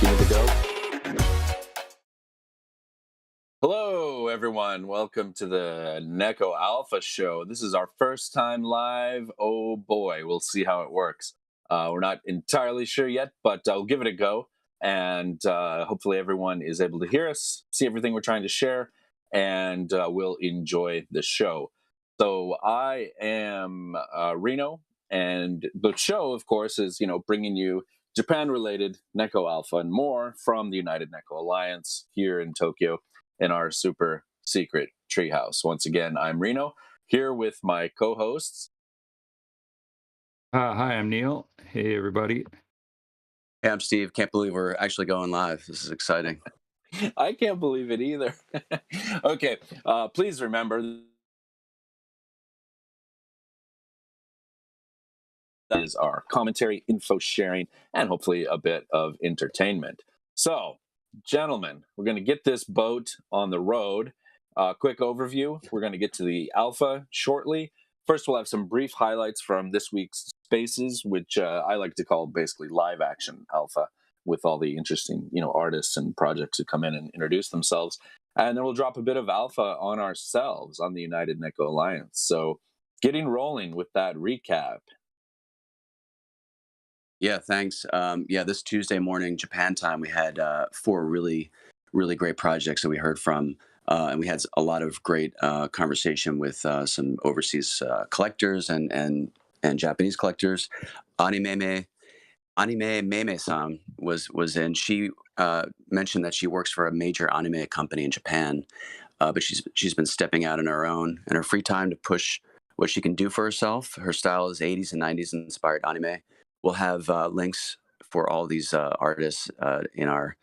Give me the go. Hello, everyone. Welcome to the NEKO Alpha Show. This is our first time live. Oh boy, we'll see how it works. We're not entirely sure yet, but we'll give it a go. And hopefully, everyone is able to hear us, see everything we're trying to share, and will enjoy the show. So, I am Reno, and the show, of course, is bringing you Japan-related NEKO Alpha and more from the United NEKO Alliance here in Tokyo in our super secret treehouse. Once again, I'm Reno, here with my co-hosts. Hi, I'm Neil. Hey, everybody. Hey, I'm Steve. Can't believe we're actually going live. This is exciting. I can't believe it either. Okay, please remember that is our commentary, info sharing, and hopefully a bit of entertainment. So, gentlemen, we're going to get this boat on the road. Quick overview. We're going to get to the alpha shortly. First, we'll have some brief highlights from this week's spaces, which I like to call basically live action alpha, with all the interesting, artists and projects who come in and introduce themselves. And then we'll drop a bit of alpha on ourselves on the United NEKO Alliance. So, getting rolling with that recap. Yeah, thanks. This Tuesday morning, Japan time, we had four really great projects that we heard from. And we had a lot of great conversation with some overseas collectors and Japanese collectors. AnimeMeme AnimeMeme-san was in. She mentioned that she works for a major anime company in Japan, but she's been stepping out on her own in her free time to push what she can do for herself. Her style is 80s and 90s inspired anime. We'll have links for all these artists in our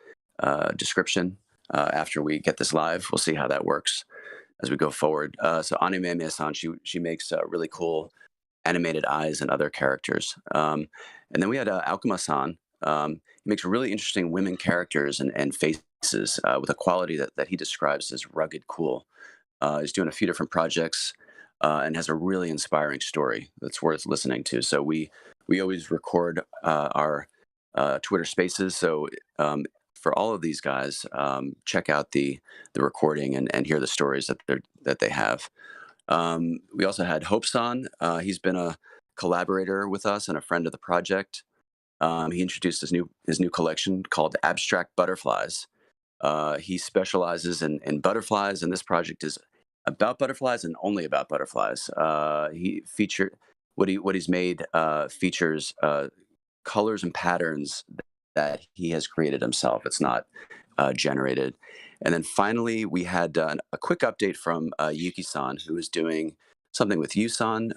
description after we get this live. We'll see how that works as we go forward. So AnimeMeme-san, she makes really cool animated eyes and other characters. And then we had Aokuma-san. He makes really interesting women characters and faces with a quality that he describes as rugged cool. He's doing a few different projects and has a really inspiring story that's worth listening to. So we always record our Twitter Spaces. So for all of these guys, check out the recording and hear the stories that they have. We also had Hope-san. He's been a collaborator with us and a friend of the project. He introduced his new collection called Abstract Butterflies. He specializes in butterflies, and this project is about butterflies and only about butterflies. He featured what he's made features colors and patterns that he has created himself. It's not generated. And then finally, we had a quick update from Yuki-san, who is doing something with Yusan.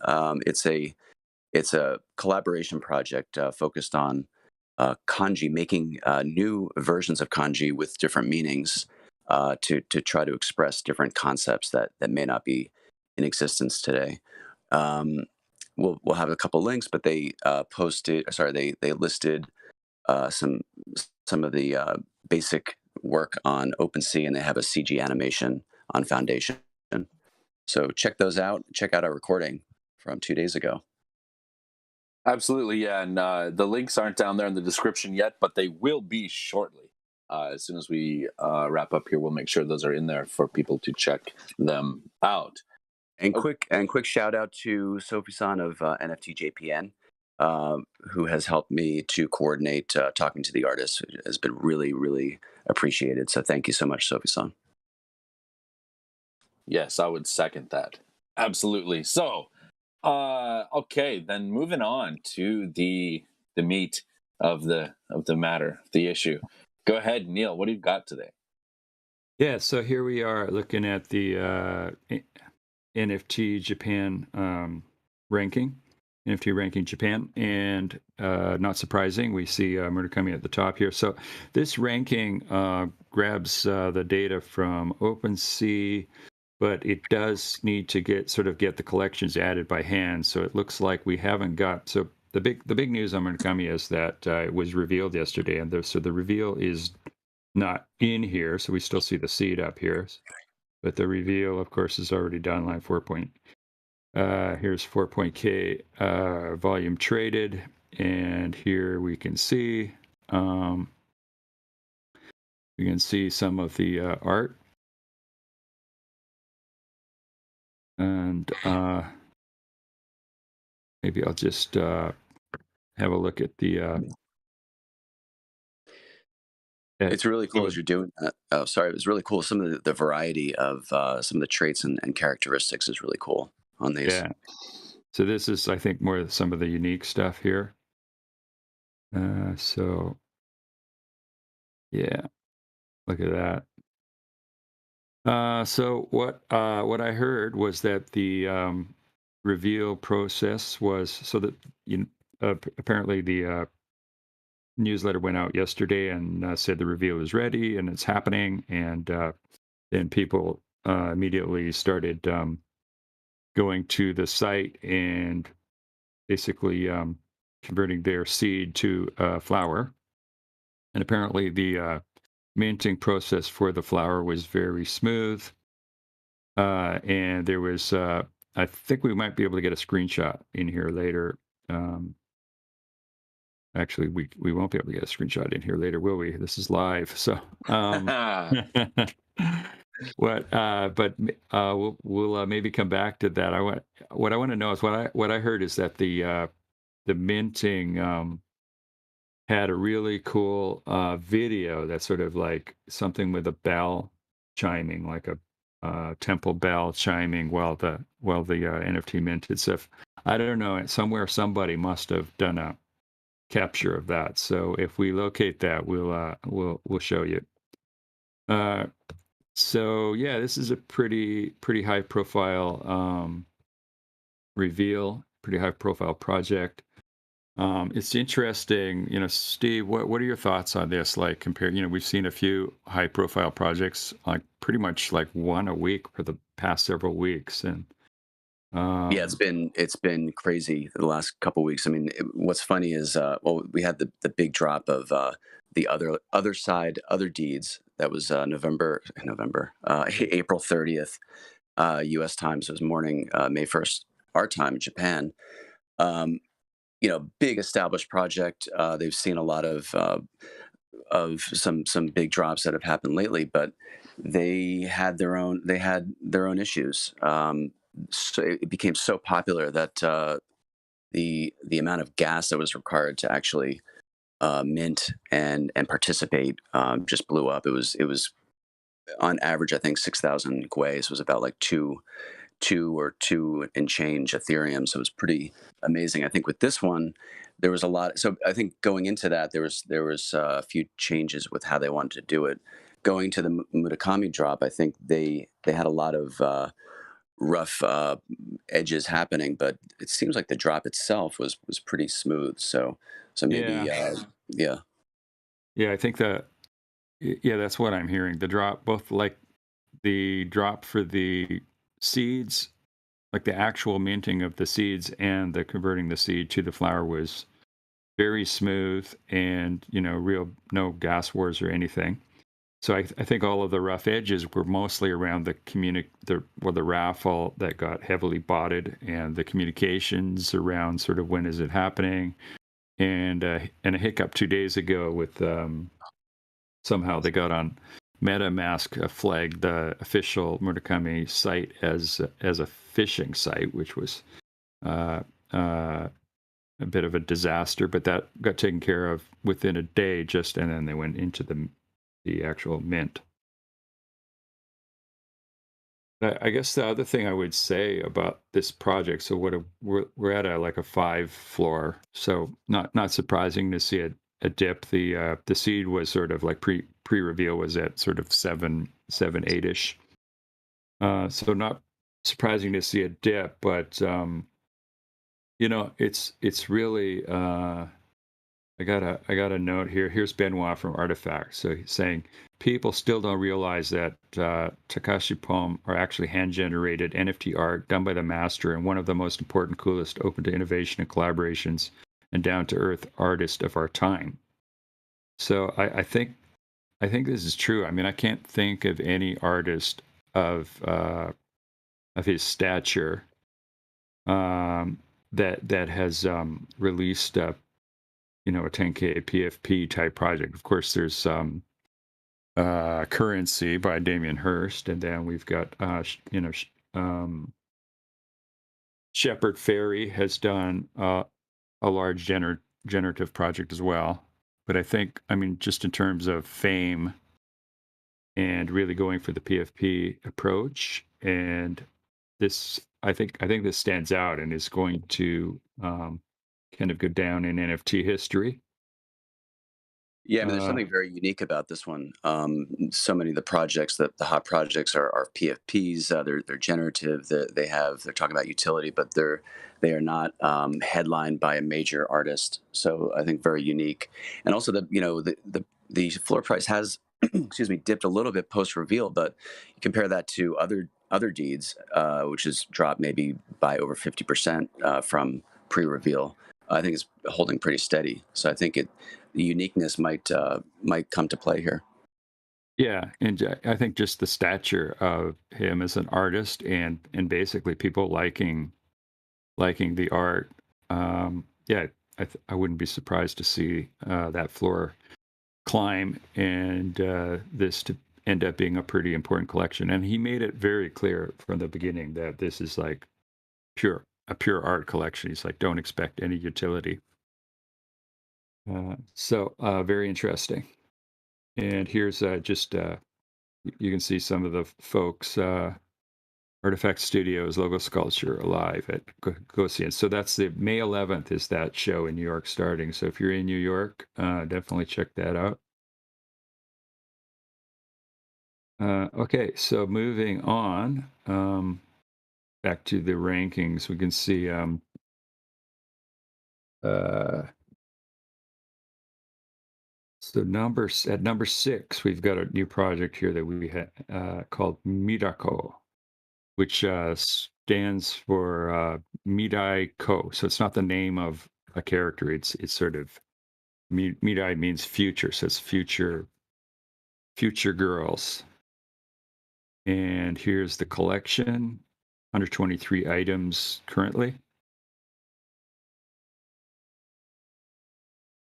It's a collaboration project focused on kanji, making new versions of kanji with different meanings to try to express different concepts that may not be in existence today. We'll have a couple links, but they they listed some of the basic work on OpenSea, and they have a CG animation on Foundation. So check those out. Check out our recording from 2 days ago. Absolutely, yeah. And the links aren't down there in the description yet, but they will be shortly. As soon as we wrap up here, we'll make sure those are in there for people to check them out. And quick shout out to Sophie-san of NFTJPN, who has helped me to coordinate talking to the artists. It has been really appreciated. So thank you so much, Sophie-san. Yes, I would second that. Absolutely. So, okay, then moving on to the meat of the matter, the issue. Go ahead, Neil. What do you got today? Yeah, so here we are looking at the NFT Japan ranking, NFT ranking Japan, and not surprising, we see Murakami at the top here. So this ranking grabs the data from OpenSea, but it does need to get the collections added by hand. So it looks like we haven't got. So the big news on Murakami is that it was revealed yesterday, and the reveal is not in here. So we still see the seed up here, but the reveal, of course, is already done. Line 4 point. Here's 4.K volume traded, and here we can see You can see some of the art, and maybe I'll just have a look at the. It's really cool as you're doing that. Oh, sorry. It was really cool. Some of the variety of some of the traits and characteristics is really cool on these. Yeah. So this is, I think, more some of the unique stuff here. So yeah, look at that. So what I heard was that the reveal process was so that apparently the newsletter went out yesterday and said the reveal is ready and it's happening, and then people immediately started going to the site and basically converting their seed to flower. And apparently the minting process for the flower was very smooth. And there was, I think we might be able to get a screenshot in here later. Actually, we won't be able to get a screenshot in here later, will we? This is live. So, we'll maybe come back to that. What I want to know is what I heard is that the minting had a really cool video that's sort of like something with a bell chiming, like a temple bell chiming while the NFT minted stuff. I don't know. Somewhere somebody must have done a capture of that. So if we locate that, we'll show you. So yeah, this is a pretty high profile reveal, pretty high profile project. It's interesting, Steve, what are your thoughts on this? Like compared, we've seen a few high profile projects, like pretty much like one a week for the past several weeks. And yeah, it's been crazy the last couple of weeks. I mean, what's funny is, well, we had the big drop of the other side, other deeds. That was April 30th, U.S. time. So it was morning, May 1st, our time, Japan. Big established project. They've seen a lot of some big drops that have happened lately, but they had their own issues. So it became so popular that the amount of gas that was required to actually mint and participate just blew up. It was on average, I think 6,000 guays was about like two and change Ethereum. So it was pretty amazing. I think with this one, there was a lot. So I think going into that, there was a few changes with how they wanted to do it. Going to the Murakami drop, I think they had a lot of rough edges happening, but it seems like the drop itself was pretty smooth. So maybe yeah. Yeah, I think that's what I'm hearing. The drop, both like the drop for the seeds, like the actual minting of the seeds and the converting the seed to the flower was very smooth, and no gas wars or anything. So I think all of the rough edges were mostly around the raffle that got heavily botted, and the communications around sort of when is it happening, and a hiccup 2 days ago with somehow they got on MetaMask flagged the official Murakami site as a phishing site, which was a bit of a disaster, but that got taken care of within a day, and then they went into the actual mint. I guess the other thing I would say about this project, so we're at a 5 floor, so not surprising to see a dip. The seed was sort of like pre reveal was at sort of 7 8ish. So not surprising to see a dip, but it's really I got a note here. Here's Benoit from Artifact. So he's saying people still don't realize that Takashi Poem are actually hand-generated NFT art done by the master and one of the most important, coolest, open to innovation and collaborations and down-to-earth artist of our time. So I think this is true. I mean, I can't think of any artist of his stature that has released a 10K PFP type project. Of course, there's Currency by Damien Hirst, and then we've got Shepard Fairey has done a large generative project as well. But I mean, just in terms of fame and really going for the PFP approach, and I think this stands out and is going to kind of go down in NFT history. Yeah, I mean, there's something very unique about this one. So many of the projects, the hot projects, are PFPs. They're generative. They're talking about utility, but they are not headlined by a major artist. So I think very unique. And also the floor price has excuse me, dipped a little bit post reveal, but you compare that to other deeds, which has dropped maybe by over 50% from pre reveal. I think it's holding pretty steady. So I think the uniqueness might come to play here. Yeah, and I think just the stature of him as an artist, and basically people liking the art. Yeah, I wouldn't be surprised to see that floor climb, and this to end up being a pretty important collection. And he made it very clear from the beginning that this is like a pure art collection. He's like, don't expect any utility. So very interesting. And here's just you can see some of the folks, Artifact Studios, Logo Sculpture, Alive at go see it. So that's the May 11th is that show in New York starting. So if you're in New York, definitely check that out. Okay, so moving on, back to the rankings, we can see so at number 6, we've got a new project here that we had called Mirako, which stands for Midai Ko. So it's not the name of a character. It's sort of Midai means future, so it's future girls. And here's the collection, 123 items currently.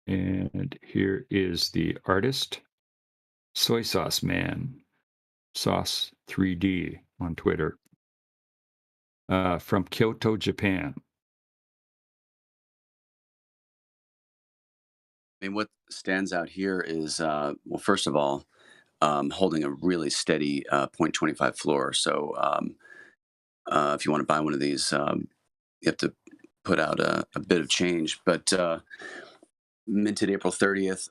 And here is the artist, Soy Sauce Man, Sauce 3D on Twitter, from Kyoto, Japan. I mean, what stands out here is, well, first of all, holding a really steady 0.25 floor. So if you want to buy one of these, you have to put out a bit of change. But minted April 30th.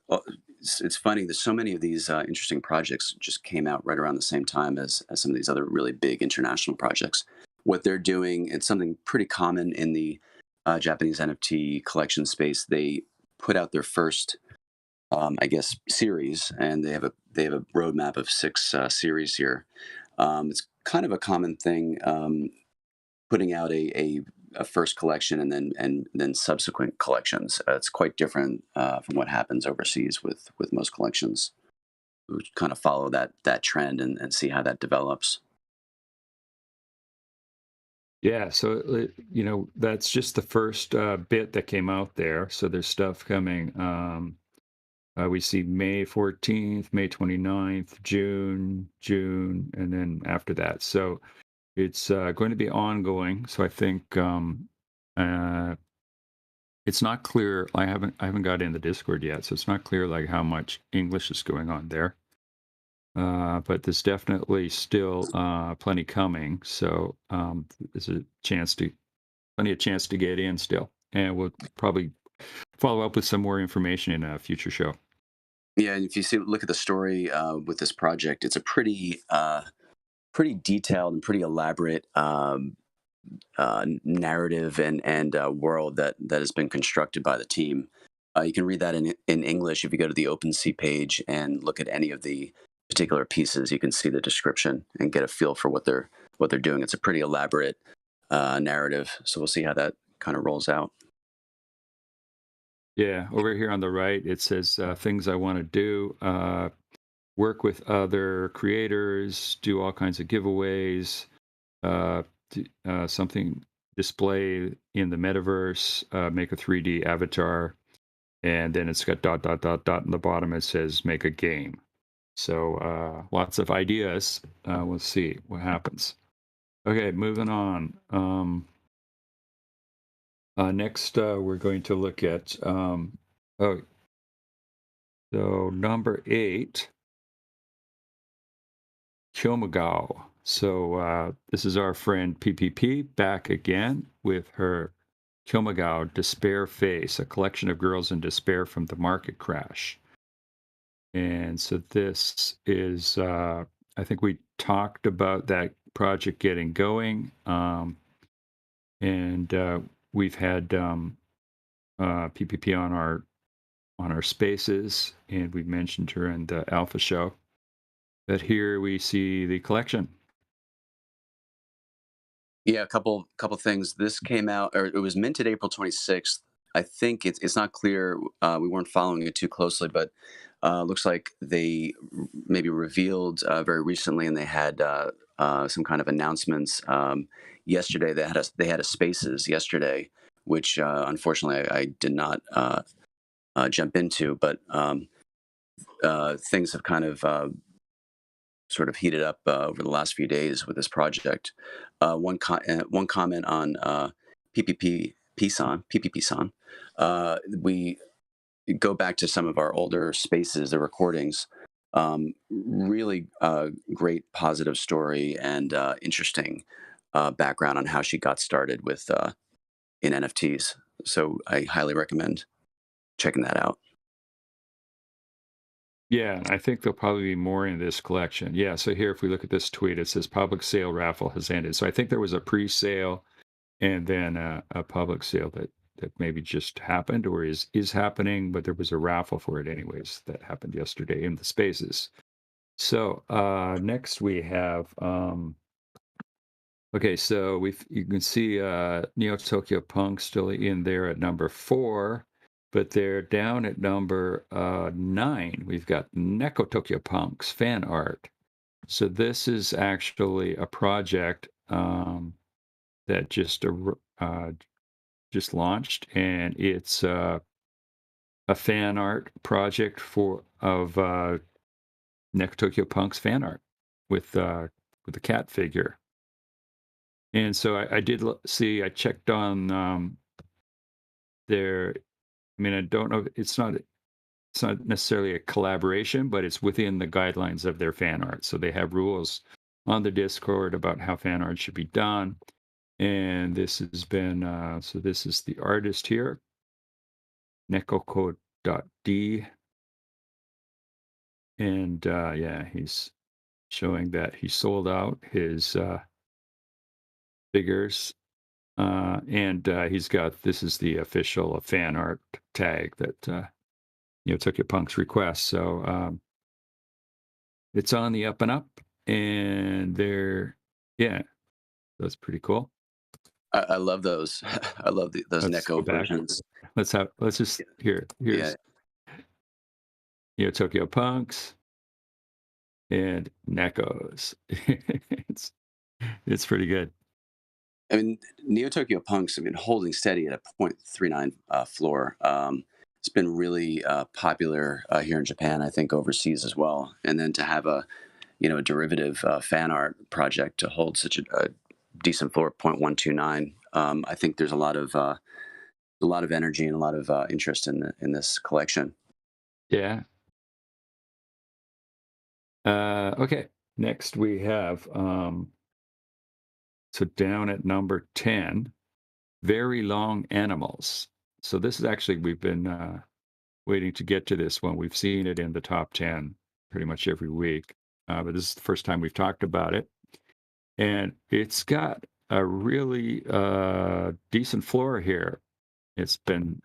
It's funny. There's so many of these interesting projects just came out right around the same time as some of these other really big international projects. What they're doing, it's something pretty common in the Japanese NFT collection space. They put out their first, I guess, series, and they have a roadmap of 6 series here. It's kind of a common thing, putting out a first collection and then subsequent collections. It's quite different from what happens overseas with most collections. We kind of follow that trend and see how that develops. Yeah, so that's just the first bit that came out there. So there's stuff coming. We see May 14th, May 29th, June, and then after that. So it's going to be ongoing. So I think it's not clear. I haven't got in the Discord yet, so it's not clear like how much English is going on there. But there's definitely still plenty coming. So there's plenty of chance to get in still, and we'll probably follow up with some more information in a future show. Yeah, and if you look at the story with this project, it's a pretty detailed and pretty elaborate narrative and world that has been constructed by the team. You can read that in English if you go to the OpenSea page and look at any of the particular pieces. You can see the description and get a feel for what they're doing. It's a pretty elaborate narrative, so we'll see how that kind of rolls out. Yeah, over here on the right, it says things I want to do. Work with other creators, do all kinds of giveaways, something display in the metaverse, make a 3D avatar, and then it's got ... in the bottom. It says make a game. So lots of ideas. We'll see what happens. Okay, moving on. Next, we're going to look at, so number 8, Kyomugao. So this is our friend PiPiPi back again with her Kyomugao Despair Face, a collection of girls in despair from the market crash. And so this is, I think we talked about that project getting going. And we've had PiPiPi on our spaces, and we mentioned her in the alpha show. But here we see the collection. Yeah, a couple things. This came out, or it was minted April 26th. I think it's not clear. We weren't following it too closely, but looks like they maybe revealed very recently, and they had some kind of announcements yesterday. They had a Spaces yesterday, which unfortunately I did not jump into, but things have kind of sort of heated up over the last few days with this project. One comment on PPP-san. We go back to some of our older spaces, the recordings. Really great positive story and interesting background on how she got started with in NFTs. So I highly recommend checking that out. Yeah, I think there'll probably be more in this collection. Yeah, so here, if we look at this tweet, it says public sale raffle has ended. So I think there was a pre-sale and then a public sale that maybe just happened or is happening, but there was a raffle for it anyways that happened yesterday in the spaces. So next we have, okay, so you can see Neo Tokyo Punk still in there at number 4. But they're down at number 9. We've got NEKO Tokyo Punk's fan art. So this is actually a project that just launched, and it's a fan art project of NEKO Tokyo Punk's fan art with the cat figure. And so I did see. I checked on their. I mean, I don't know. It's not necessarily a collaboration, but it's within the guidelines of their fan art. So they have rules on the Discord about how fan art should be done. And this has been, so this is the artist here, nekoko.d. And yeah, he's showing that he sold out his figures. And he's got, this is the official fan art tag that, Tokyo Punk's request. So it's on the up and up, and yeah, that's pretty cool. I love those. I love those NEKO versions. Let's just here's Tokyo Punks and NEKOs. it's pretty good. I mean, Neo Tokyo Punks have been holding steady at a 0.39 floor. It's been really popular here in Japan, I think overseas as well. And then to have a derivative fan art project to hold such a decent floor, 0.129. I think there's a lot of energy and a lot of interest in this collection. Yeah. Okay. Next we have so down at number 10, Very Long Animals. So this is actually, we've been waiting to get to this one. We've seen it in the top 10 pretty much every week, but this is the first time we've talked about it. And it's got a really decent floor here. It's been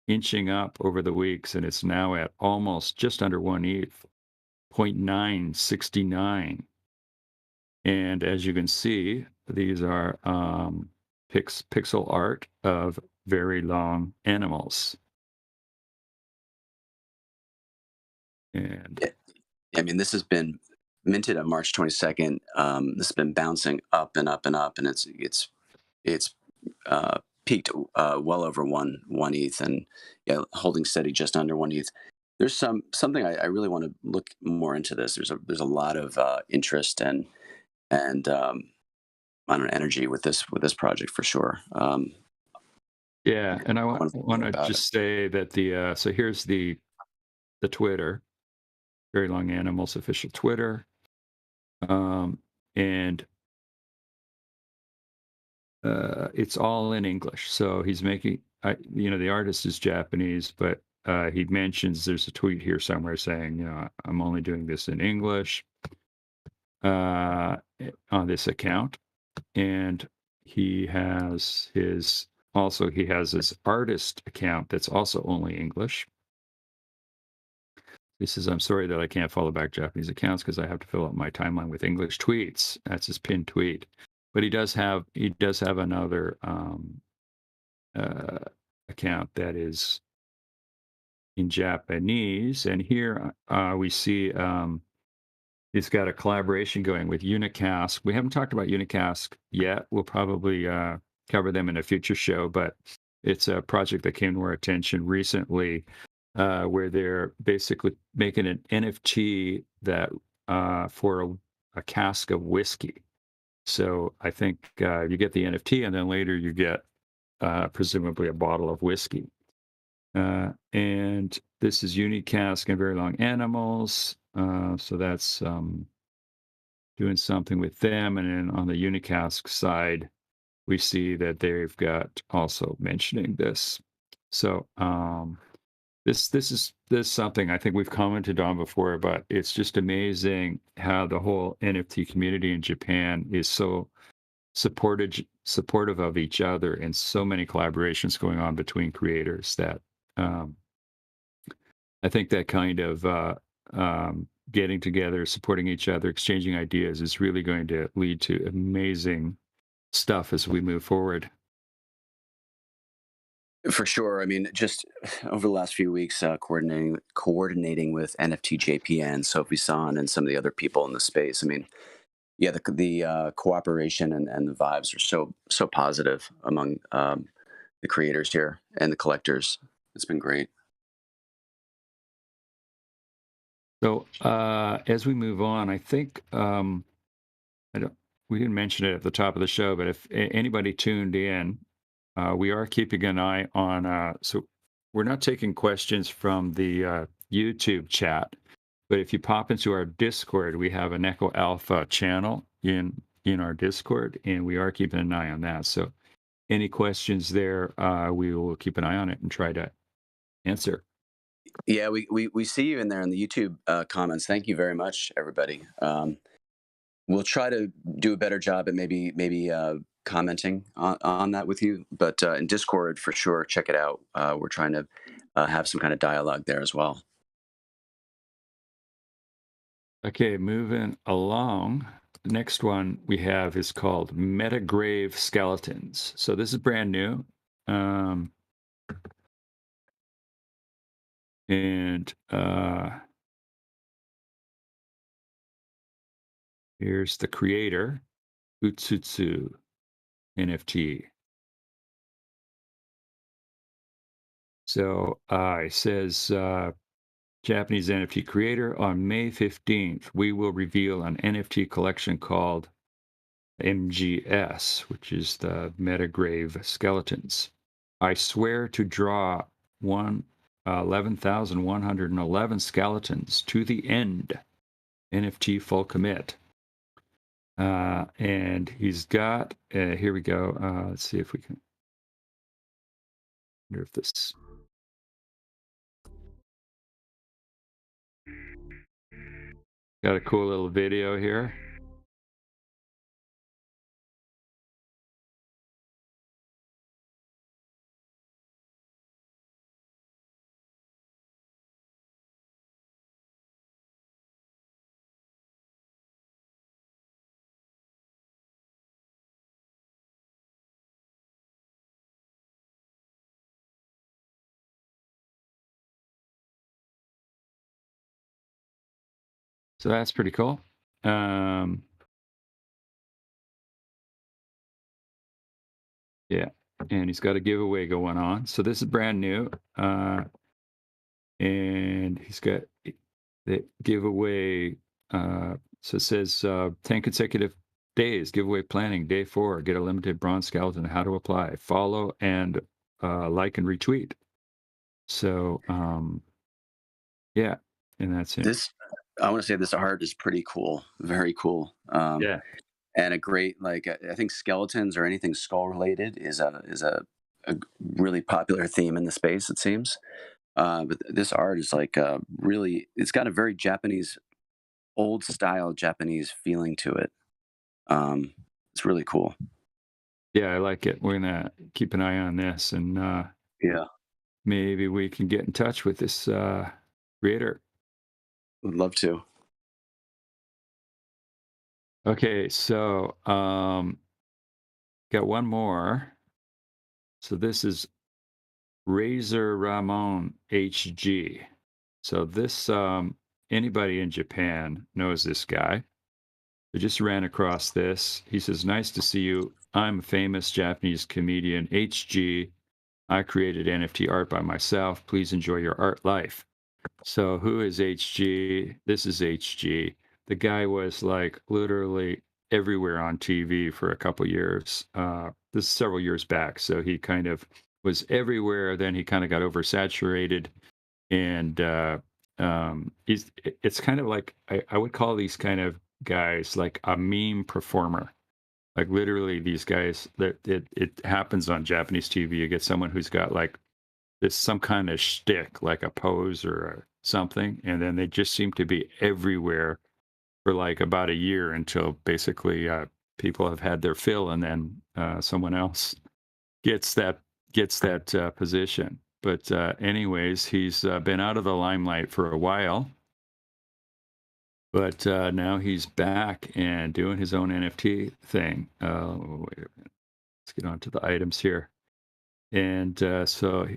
inching up over the weeks, and it's now at almost just under 1 ETH, 0.969. And as you can see, these are pixel art of very long animals. And I mean, this has been minted on March 22nd. This has been bouncing up and up and up, and it's peaked well over one ETH, and yeah, holding steady just under 1 ETH. there's something I really want to look more into this. There's a lot of interest and I don't know, energy with this project for sure. Yeah, and I I want want to know want more to about it. just say that so here's the Twitter, Very Long Animals official Twitter, um, and it's all in English. So he's making, the artist is Japanese, but he mentions there's a tweet here somewhere saying, I'm only doing this in English uh, on this account, and he has his artist account that's also only English. He says, I'm sorry that I can't follow back Japanese accounts because I have to fill up my timeline with English tweets. That's his pinned tweet. But he does have another uh, account that is in Japanese. And here we see he's got a collaboration going with Unicast. We haven't talked about Unicast yet. We'll probably cover them in a future show, but it's a project that came to our attention recently where they're basically making an NFT that for a cask of whiskey. So I think you get the NFT, and then later you get presumably a bottle of whiskey. And this is Unicast and Very Long Animals. So that's doing something with them. And then on the Unicast side, we see that they've got also mentioning this. So this is something I think we've commented on before, but it's just amazing how the whole NFT community in Japan is so supportive of each other, and so many collaborations going on between creators that um, I think that kind of getting together, supporting each other, exchanging ideas is really going to lead to amazing stuff as we move forward. For sure. I mean, just over the last few weeks, coordinating with NFTJPN, Sophie San, and some of the other people in the space. I mean, yeah, the cooperation and the vibes are so positive among the creators here and the collectors. It's been great. So as we move on, I think I don't. We didn't mention it at the top of the show, but if anybody tuned in, we are keeping an eye on. So we're not taking questions from the YouTube chat, but if you pop into our Discord, we have a NEKO Alpha channel in our Discord, and we are keeping an eye on that. So any questions there, we will keep an eye on it and try to answer. Yeah, we see you in there in the YouTube comments. Thank you very much, everybody. We'll try to do a better job at maybe commenting on that with you, but in Discord for sure, check it out. We're trying to have some kind of dialogue there as well. Okay, moving along. The next one we have is called Metagrave Skeletons. So this is brand new. Um, and here's the creator, Utsutsu NFT. So it says Japanese NFT creator on May 15th, we will reveal an NFT collection called MGS, which is the Metagrave Skeletons. I swear to draw 11,111 skeletons to the end. NFT full commit. And he's got, here we go. Let's see if we can, wonder if this, got a cool little video here. So that's pretty cool. Yeah, and he's got a giveaway going on. So this is brand new. and he's got the giveaway. So it says 10 consecutive days giveaway planning. Day 4, get a limited bronze skeleton. How to apply? Follow and like and retweet. So yeah, and that's it. This, I want to say this art is pretty cool, very cool. Yeah. And a great, like, I think skeletons or anything skull related is a really popular theme in the space, it seems. But this art is like really, it's got a very Japanese, old style Japanese feeling to it. It's really cool. Yeah, I like it. We're gonna keep an eye on this, and Yeah, maybe we can get in touch with this creator. would love to. Okay, so got one more. So this is Razor Ramon HG. So this anybody in Japan knows this guy. I just ran across this. He says, "Nice to see you. I'm a famous Japanese comedian, HG. I created NFT art by myself. Please enjoy your art life." So who is HG? This is HG. The guy was like literally everywhere on TV for a couple years. This is several years back. So he kind of was everywhere. Then he kind of got oversaturated, and it's kind of like I would call these kind of guys like a meme performer. Like literally, these guys that it happens on Japanese TV. You get someone who's got like this some kind of shtick, like a pose or something, and then they just seem to be everywhere for like about a year until basically people have had their fill, and then someone else gets that position. But anyways, he's been out of the limelight for a while, but now he's back and doing his own NFT thing. Wait a minute. Let's get on to the items here. And so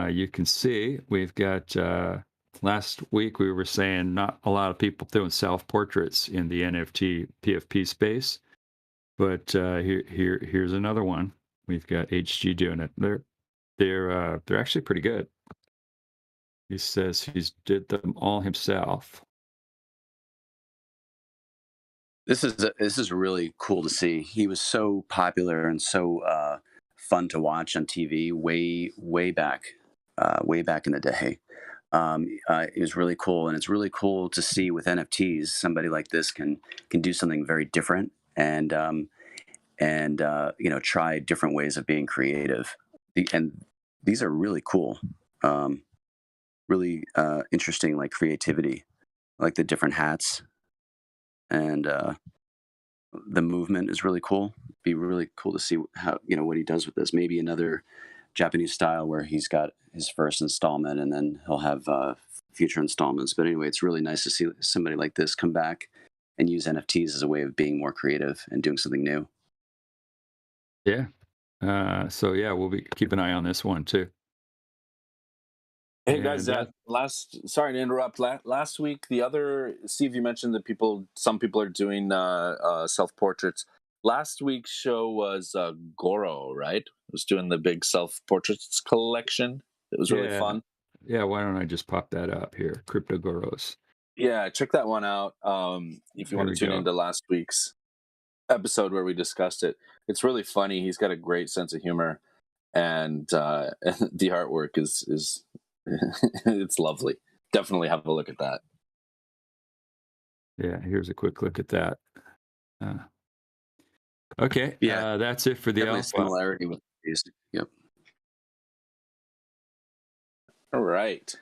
you can see we've got last week we were saying not a lot of people doing self-portraits in the NFT PFP space, but here's another one. We've got HG doing it. They're actually pretty good. He says he's did them all himself. This is really cool to see. He was so popular and so fun to watch on TV way back in the day. It was really cool, and it's really cool to see with NFTs somebody like this can do something very different and try different ways of being creative. And these are really cool, really interesting, like creativity, like the different hats and the movement is really cool. Be really cool to see how what he does with this. Maybe another Japanese style where he's got his first installment and then he'll have future installments. But anyway, it's really nice to see somebody like this come back and use NFTs as a way of being more creative and doing something new. Yeah. So yeah, we'll be keep an eye on this one too. Hey guys, And sorry to interrupt. Last week, Steve, you mentioned that some people are doing self portraits. Last week's show was Goro, right? It was doing the big self portraits collection. It was really fun. Yeah, why don't I just pop that up here? CryptoGoros. Yeah, check that one out. If you There want we to tune go. into last week's episode where we discussed it, it's really funny. He's got a great sense of humor, and the artwork is it's lovely. Definitely have a look at that. Yeah, here's a quick look at that. Okay, Yeah, that's it for the definitely a alpha. similarity with these. Yep. All right.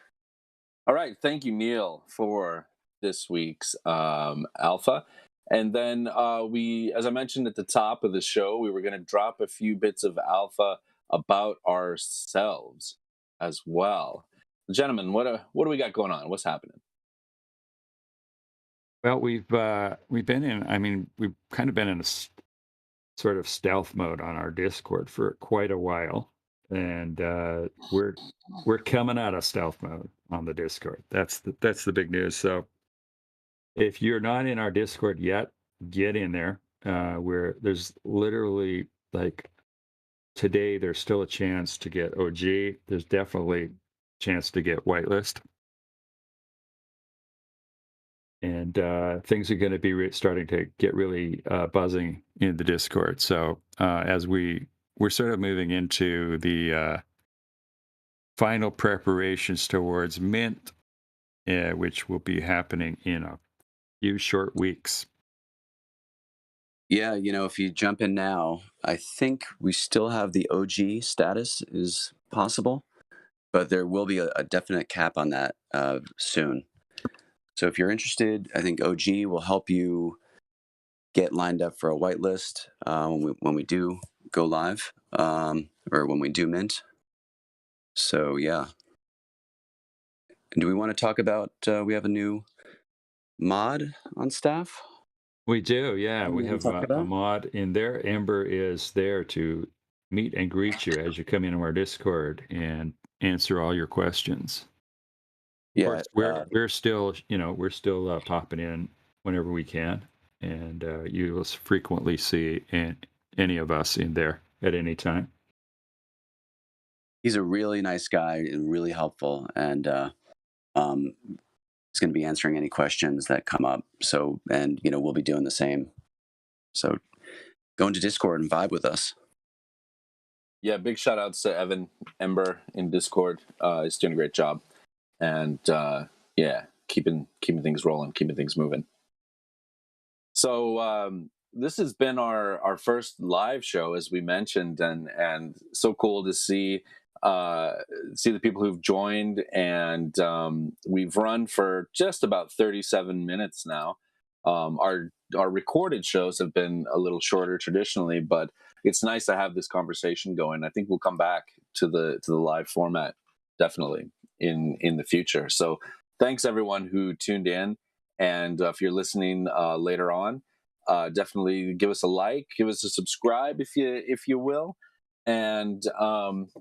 All right. Thank you, Neil, for this week's alpha. And then as I mentioned at the top of the show, we were going to drop a few bits of alpha about ourselves as well. Gentlemen, what do we got going on? What's happening? Well, we've been in. I mean, we've kind of been in a sort of stealth mode on our Discord for quite a while, and we're coming out of stealth mode on the Discord. That's the big news. So if you're not in our Discord yet, get in there. Where there's literally like today, there's still a chance to get OG. There's definitely chance to get whitelist. And things are going to be starting to get really buzzing in the Discord. So as we're sort of moving into the final preparations towards mint, which will be happening in a few short weeks. Yeah, if you jump in now, I think we still have the OG status is possible, but there will be a definite cap on that soon. So if you're interested, I think OG will help you get lined up for a whitelist when we do go live, or when we do mint. So yeah. And do we want to talk about, we have a new mod on staff? We do, yeah. We have talk a about? mod in there. Amber is there to meet and greet you as you come into our Discord and answer all your questions. Yeah, Of course, we're still, we're still popping in whenever we can, and you will frequently see any of us in there at any time. he's a really nice guy and really helpful, and he's going to be answering any questions that come up. So, and we'll be doing the same. So, go into Discord and vibe with us. Yeah, big shout outs to Evan Ember in Discord. He's doing a great job, and yeah, keeping things rolling, keeping things moving. So this has been our first live show, as we mentioned, and so cool to see the people who've joined, and we've run for just about 37 minutes now. Our recorded shows have been a little shorter traditionally, but it's nice to have this conversation going. I think we'll come back to the live format definitely in the future. So thanks everyone who tuned in, and if you're listening later on, definitely give us a like, give us a subscribe if you will. And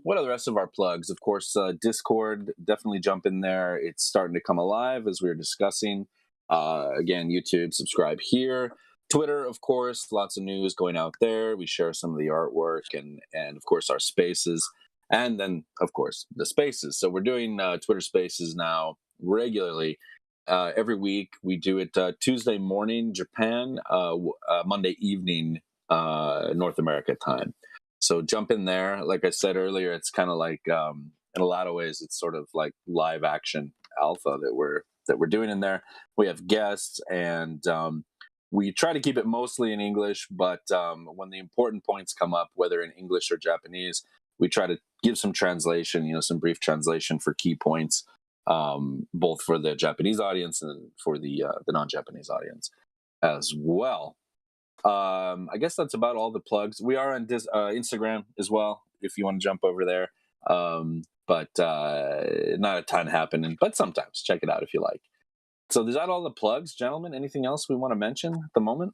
what are the rest of our plugs? Of course, Discord, definitely jump in there. It's starting to come alive as we were discussing. Again, YouTube, subscribe here. Twitter, of course, lots of news going out there. We share some of the artwork and of course, our spaces. And then, of course, the spaces. So we're doing Twitter spaces now regularly. Every week. We do it Tuesday morning, Japan, Monday evening, North America time. So jump in there. Like I said earlier, it's kind of like, in a lot of ways, it's sort of like live action alpha that we're doing in there. We have guests, and we try to keep it mostly in English, but when the important points come up, whether in English or Japanese, we try to give some translation, some brief translation for key points, both for the Japanese audience and for the non-Japanese audience as well. I guess that's about all the plugs. We are on Instagram as well, if you want to jump over there. But not a ton happening, but sometimes check it out if you like. So is that all the plugs, gentlemen? Anything else we want to mention at the moment?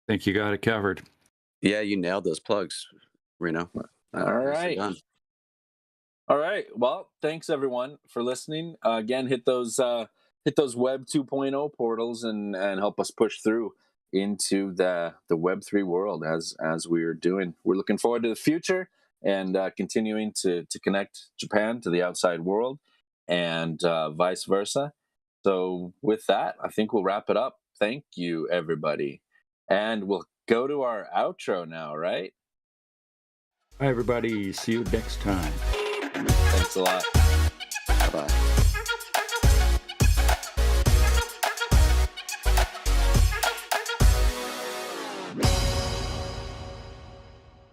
I think you got it covered. Yeah, you nailed those plugs, Reno. All right. All right. Well, thanks everyone for listening. Again, hit those Web 2.0 portals and help us push through into the Web 3 world as we're doing. We're looking forward to the future and continuing to connect Japan to the outside world and vice versa. So with that, I think we'll wrap it up. Thank you, everybody. And we'll go to our outro now, right? Hi, everybody. See you next time. Thanks a lot. Bye-bye.